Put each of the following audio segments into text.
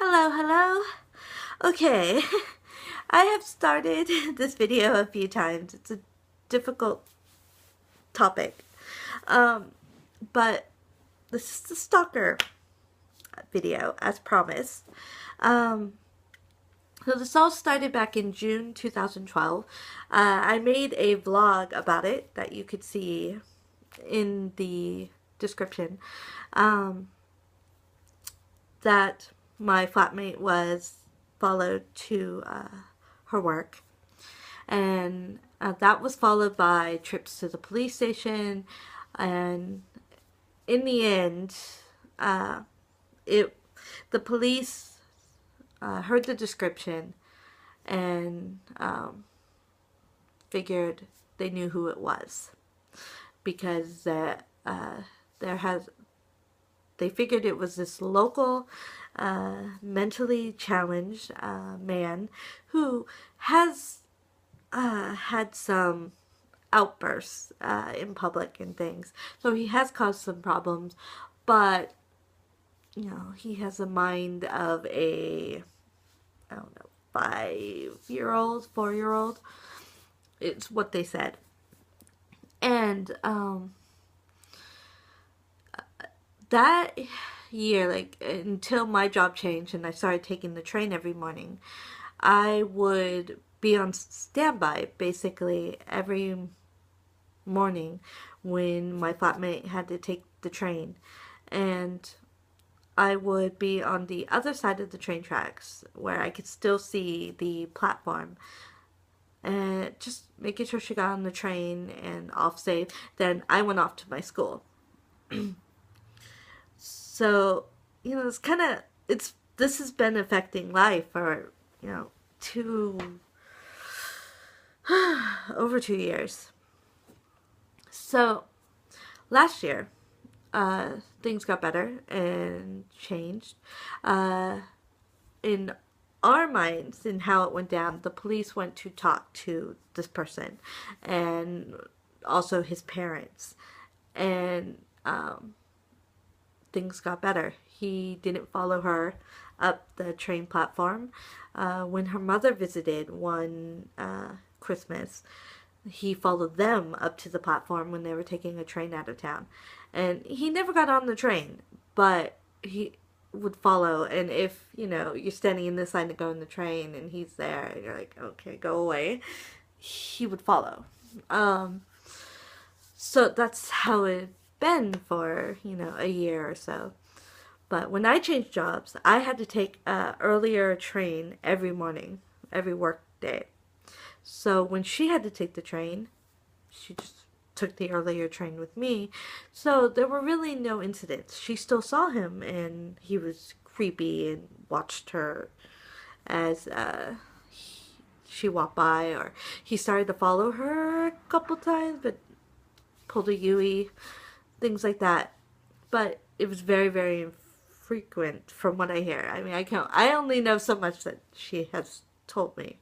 Hello, hello. Okay, I have started this video a few times. It's a difficult topic. Um, but this is the stalker video, as promised. Um, so this all started back in June 2012. I made a vlog about it that you could see in the description. Um, that my flatmate was followed to her work, and that was followed by trips to the police station, and in the end, uh, it the police heard the description and figured they knew who it was because there has they figured it was this local, mentally challenged man who has had some outbursts in public and things. So he has caused some problems, but he has a mind of a, I don't know, 5-year-old, 4-year-old. It's what they said. And that year, like until my job changed and I started taking the train every morning, I would be on standby basically every morning when my flatmate had to take the train. And I would be on the other side of the train tracks where I could still see the platform and just making sure she got on the train and off safe. Then I went off to my school. So, it's kind of, this has been affecting life for, over 2 years. So, last year, things got better and changed. In our minds, in how it went down, the police went to talk to this person and also his parents. And, things got better. He didn't follow her up the train platform. When her mother visited one Christmas, he followed them up to the platform when they were taking a train out of town. And he never got on the train, but he would follow. And if, you're standing in this line to go in the train and he's there, and you're like, okay, go away, he would follow. So that's how it been for, a year or so. But when I changed jobs, I had to take a earlier train every morning, every work day. So when she had to take the train, she just took the earlier train with me. So there were really no incidents. She still saw him and he was creepy and watched her as she walked by, or he started to follow her a couple times but pulled a Yui, things like that. But it was very, very infrequent from what I hear. I mean, I only know so much that she has told me.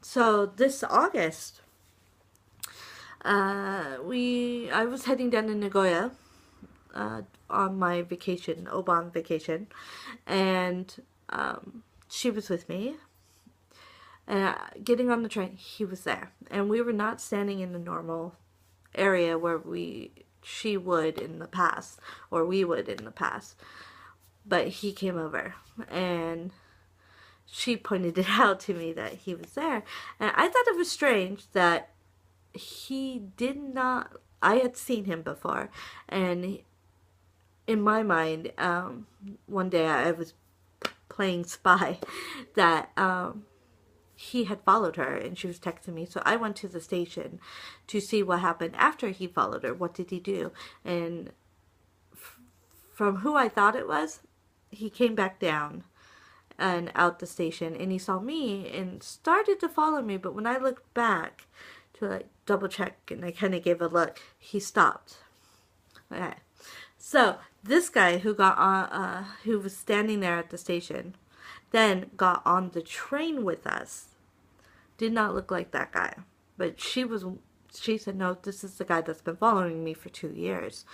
So this August, I was heading down to Nagoya on my vacation, Oban vacation, and she was with me. And getting on the train, he was there, and we were not standing in the normal area where she would in the past, or we would in the past. But he came over, and she pointed it out to me that he was there. And I thought it was strange that he did not, I had seen him before. And in my mind, one day I was playing spy that he had followed her and she was texting me. So I went to the station to see what happened after he followed her. What did he do? And from who I thought it was, he came back down and out the station, and he saw me and started to follow me. But when I looked back to like double check and I kind of gave a look, he stopped. Okay. So this guy who got on, who was standing there at the station, then got on the train with us, did not look like that guy. But she said, no, this is the guy that's been following me for 2 years.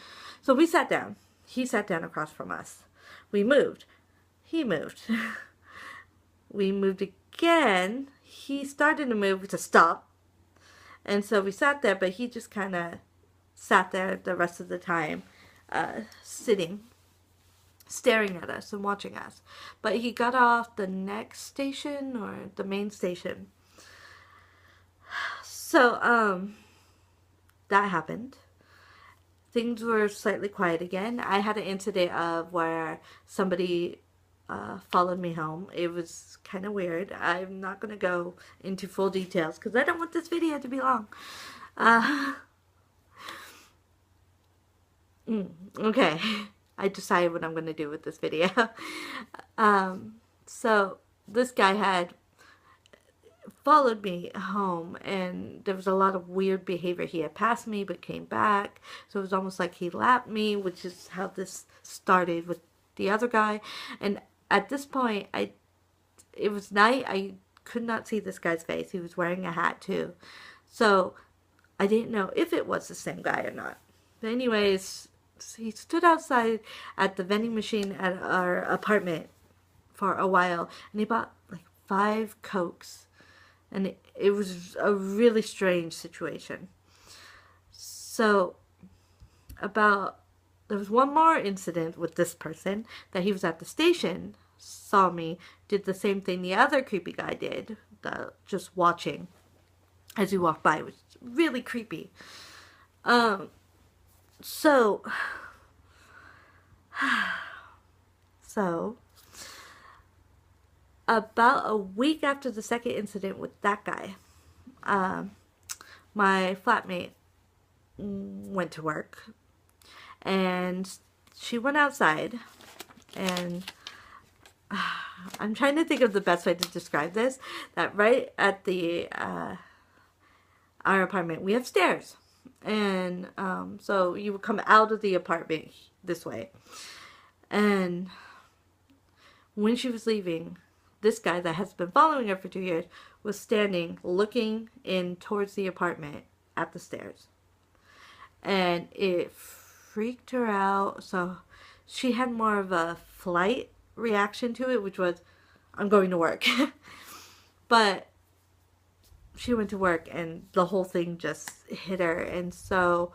So we sat down. He sat down across from us. We moved. he moved. We moved again. He started to move to stop. And so we sat there, but he just kind of sat there the rest of the time, sitting, staring at us and watching us. But he got off the next station, or the main station. So, that happened. Things were slightly quiet again. I had an incident of where somebody followed me home. It was kind of weird. I'm not going to go into full details because I don't want this video to be long. Okay. I decided what I'm going to do with this video. So this guy had followed me home, and there was a lot of weird behavior. He had passed me but came back, so it was almost like he lapped me, which is how this started with the other guy. And at this point, it was night. I could not see this guy's face. He was wearing a hat too, so I didn't know if it was the same guy or not. But anyways, he stood outside at the vending machine at our apartment for a while, and he bought like 5 Cokes. And it was a really strange situation. So, there was one more incident with this person, that he was at the station, saw me, did the same thing the other creepy guy did, just watching as he walked by. It was really creepy. So, about a week after the second incident with that guy, my flatmate went to work, and she went outside, and I'm trying to think of the best way to describe this, that right at our apartment, we have stairs, and so you would come out of the apartment this way, and when she was leaving, this guy that has been following her for 2 years was standing looking in towards the apartment at the stairs. And it freaked her out. So she had more of a flight reaction to it, which was, I'm going to work. But she went to work and the whole thing just hit her. And so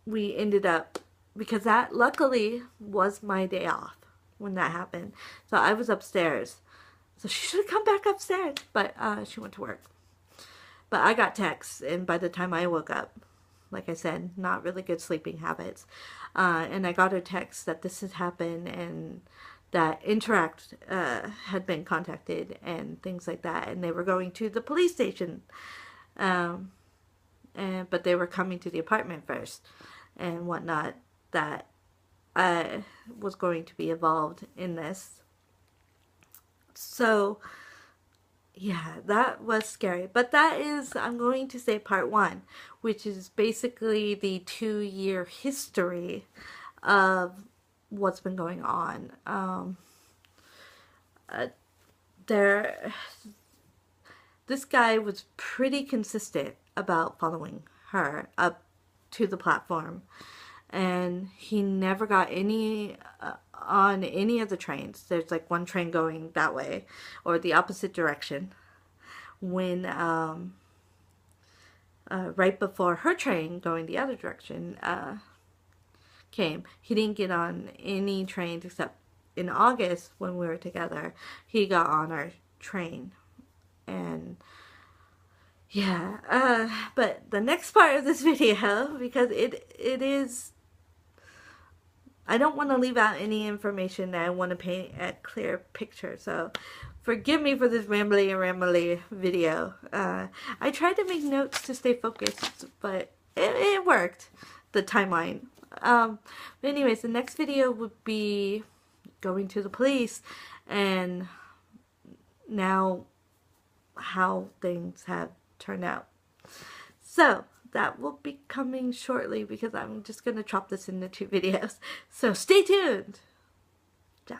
we ended up, because that luckily was my day off when that happened. So I was upstairs. So she should have come back upstairs. But she went to work. But I got texts, and by the time I woke up, like I said, not really good sleeping habits. And I got a text that this had happened and that Interact had been contacted and things like that. And they were going to the police station. But they were coming to the apartment first and whatnot, that I was going to be involved in this. So, yeah, that was scary. But that is, I'm going to say, part 1, which is basically the 2-year history of what's been going on. This guy was pretty consistent about following her up to the platform. And he never got any on any of the trains. There's like one train going that way or the opposite direction. When right before her train going the other direction came, he didn't get on any trains except in August when we were together. He got on our train. And yeah, but the next part of this video, because it is, I don't want to leave out any information that I want to paint a clear picture. So forgive me for this rambly video. I tried to make notes to stay focused, but it worked, the timeline. But anyways, the next video would be going to the police and now how things have turned out. So that will be coming shortly because I'm just going to chop this into 2 videos. So stay tuned. Yeah.